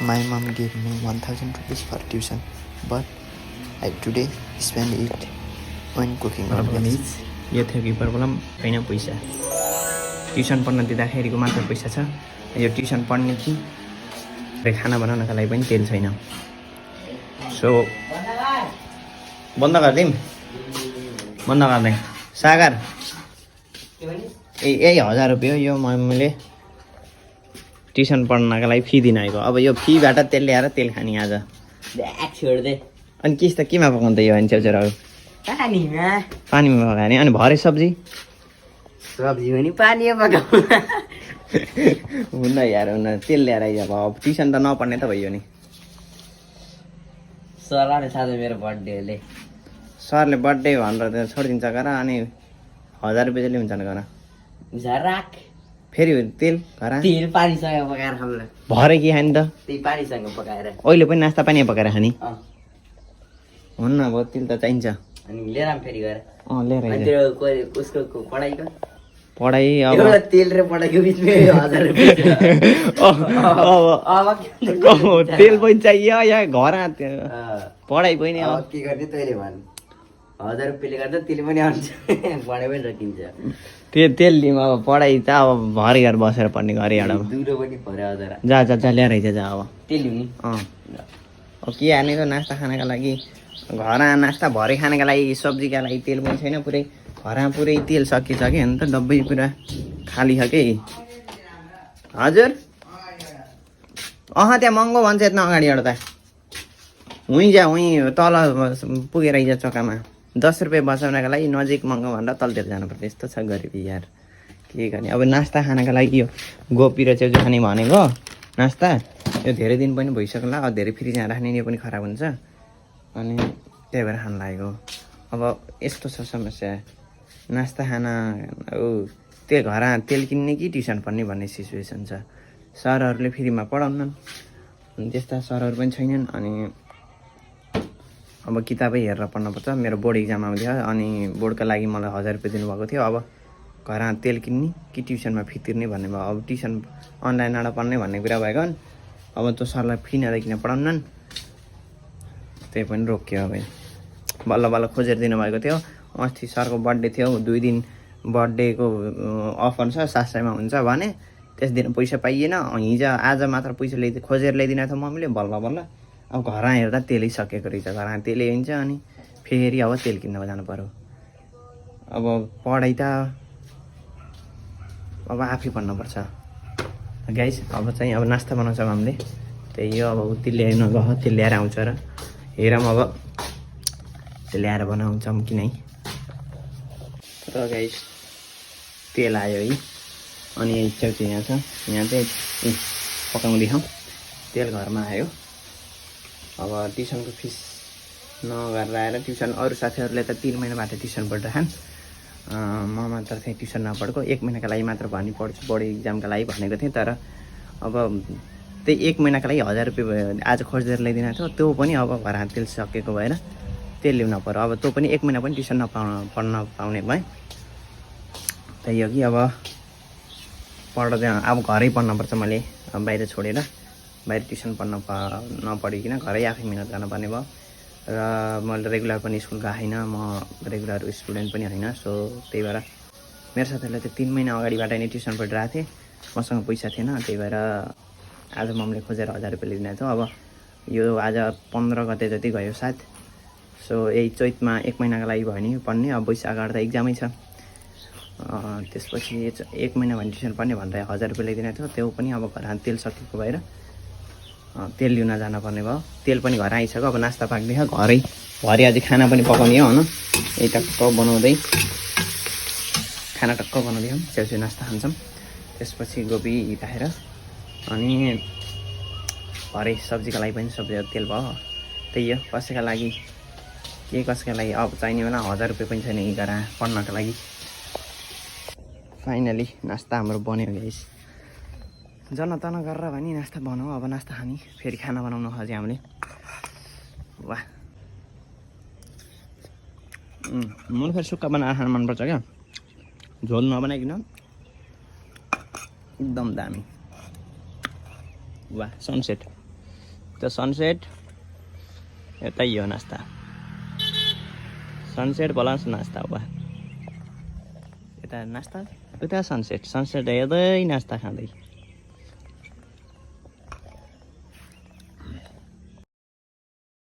My mom gave me 1000 rupees for tuition, but I today spend it when cooking only. यो थियो कि problem होइन पैसा tuition पढ्न दिँदाखेरिको मात्र पैसा छ यो ट्युसन पढ्ने कि खाना बनाउनका लागि पनि तेल छैन सो बन्द गरिदिउँ बन्द गर्दै सागर ए 1000 रुपियाँ यो मैले ट्युसन पढ्नका लागि फी दिन आएको अब यो फीबाट तेल ल्याएर तेल खाने आज छोड्दै अनि किस त केमा पकाउँदै यो अनि च्याउचेराहरू पानीमा पकाउने अनि भरे सब्जी पनि पानीमा पकाउनु हुन्न यार हुन्न तेल ल्याएर अब ट्युसन त नपढ्ने त भइयो नि सरले साथै मेरो बर्थडेले सरले बर्थडे भनेर छोडिदिन्छ गर अनि 1000 रुपियाँ चाहिँ हुन्छ गर झराक फेरि तेल घर तेल पानीसँग पकाएर खाउँला भरे कि खाने त त्यही पानीसँग पकाएर अहिले पनि नास्ता पानी पकाएर खाने हुन्न अब तेल त चाहिन्छ अनि लिएर फेरि गएर लिएर उसको पढाइको पढाइ अब तेल र पढाइको बिचमा 1000 रुपियाँ तेल पनि चाहियो या घर पढाइ पनि अब के गर्ने तैँले भन् 1000 रुपियाँले गर्दा तेल पनि आउँछ पढाइ पनि सकिन्छ तेल लिउँ अब पढाइ त अब भरे घर बसेर पढ्ने घर एउटा दुरो पनि पर्यो 1000 जा ल्याएर जा अब तेल लिउने अब के हाल्ने त नास्ता खानका लागि घर नास्ता भरे खानका लागि सब्जीका लागि तेल पनि छैन पुरै घरमा पुरै तेल सकिसक्यो नि त डब्बै पुरा खाली छ के हजुर त्यहाँ महँगो भन्छ यत्न अगाडिबाट त उहीँ तल पुगेर आइज चक्कामा 10 रुपियाँ बचाउनका लागि नजिक महँगो भनेर तलतिर जानुपर्छ यस्तो छ गरिबी यार के गर्ने अब नास्ता खानका लागि यो गोपी र च्याउचु खाने भनेको नास्ता यो धेरै दिन पनि भइसक्ला अब धेरै फेरि जहाँ राख्ने यो पनि खराब हुन्छ अनि त्यही भएर खान लागेको अब यस्तो छ समस्या नास्ता खाना त्यो घर तेल किन्ने कि ट्युसन पढ्ने भन्ने सिचुएसन छ सरहरूले फ्रीमा पढाउनन् अनि त्यस्ता सरहरू पनि छैनन् अनि अब किताबै हेरेर पढ्नुपर्छ मेरो बोर्ड इक्जाम आउँथ्यो अनि बोर्डका लागि मलाई 1000 रुपियाँ दिनुभएको थियो अब घर तेल किन्ने कि ट्युसनमा फी तिर्ने भन्ने भयो अब ट्युसन अनलाइनबाट पढ्ने भन्ने कुरा भएको अब त्यो सरलाई फी नदिकन पढाउनन् त्यही पनि रोक्यो अब बल्ल बल्ल खोजेर दिनुभएको थियो अस्ति सरको बर्थडे थियो 2 दिन बर्थडेको अफर छ 700 मा हुन्छ भने त्यस दिन पैसा पाइएन हिजो आज मात्र पैसा खोजेर ल्याइदिन थियो मम्मीले बल्ल बल्ल अब घर हेर्दा तेलै सकेको रहेछ घर तेलै हुन्छ अनि फेरि अब तेल किन्न जानु पर्यो अब पढाइ त अब आफै पढ्नुपर्छ गाइस अब चाहिँ अब नास्ता बनाउँछ हामीले त्यही हो अब उति ल्याउन गयो त्यो ल्याएर आउँछ र हेरौँ अब त्यो ल्याएर बनाउँछौँ कि नै र गाइस तेल आयो है अनि च्याउचु यहाँ छ यहाँ चाहिँ पकाउँदैछौँ तेल घरमा आयो अब ट्युसनको फिस नगरेर आएर ट्युसन अरू साथीहरूले त 3 महिनाबाट ट्युसन पढिरहेछन् म मात्र चाहिँ ट्युसन नपढेको 1 महिनाका लागि मात्र भनी पढ्छु बोर्ड इक्जामका लागि भनेको थिएँ तर अब त्यही 1 महिनाका लागि 1000 रुपियाँ आज खोजेर ल्याइदिन थियो त्यो पनि अब घर तेल सकेको भएर तेल ल्याउन पर्यो अब त्यो पनि 1 महिना पनि ट्युसन पढ्न पाउने भएँ त्यही हो कि अब पढ्दा अब घरै पढ्नुपर्छ मैले अब बाहिर छोडेर बाहिर ट्युसन पढ्न नपढिकन घरै आफै मिहिनेत गर्नुपर्ने भयो र मैले रेगुलर पनि स्कुल गएको छैन म रेगुलर स्टुडेन्ट पनि होइन सो त्यही भएर मेरो साथीहरूले त 3 महिना अगाडिबाट नै ट्युसन पढिरहेको थिएँ मसँग पैसा थिएन त्यही भएर आज मम्मीले खोजेर 1000 रुपियाँ ल्याइदिन थियो अब यो आज 15 गते जति गयो सायद सो यही चैतमा 1 महिनाको लागि भयो नि पढ्ने अब वैशाखबाट त इक्जामै छ त्यसपछि 1 महिना भने ट्युसन पढ्ने भनेर 1000 रुपियाँ ल्याइदिन थियो त्यो पनि अब घर तेल सकेको भएर तेल लिन जानुपर्ने भयो तेल पनि घर आइसक्यो अब नास्ता पाक्दैछ घरै भरे अझै खाना पनि पकाउने हो होइन यही टक्क बनाउँदै खाना टक्क बनाउँदैछौँ च्याउचु नास्ता खान्छौँ त्यसपछि गोबी राखेर अनि भरे सब्जीको लागि पनि सब्जी तेल भयो त्यही हो कसैका लागि कसैका लागि अब चाहिने बेला 1000 रुपियाँ पनि छैन घर पढ्नको लागि फाइनली नास्ता हाम्रो बन्यो गाइस जनतन गरेर भनी नास्ता बनाऊ अब नास्ता खाने फेरि खाना बनाउनु खोजेँ हामीले वाह मलाई फेरि सुक्खा बनाएर खानु मनपर्छ क्या झोल नबनाइकन एकदम दामी वाह सनसेट त्यो सनसेट यतै हो नास्ता सनसेट प्लस नास्ता अब यता नास्ता उता सनसेट हेर्दै नास्ता खाँदै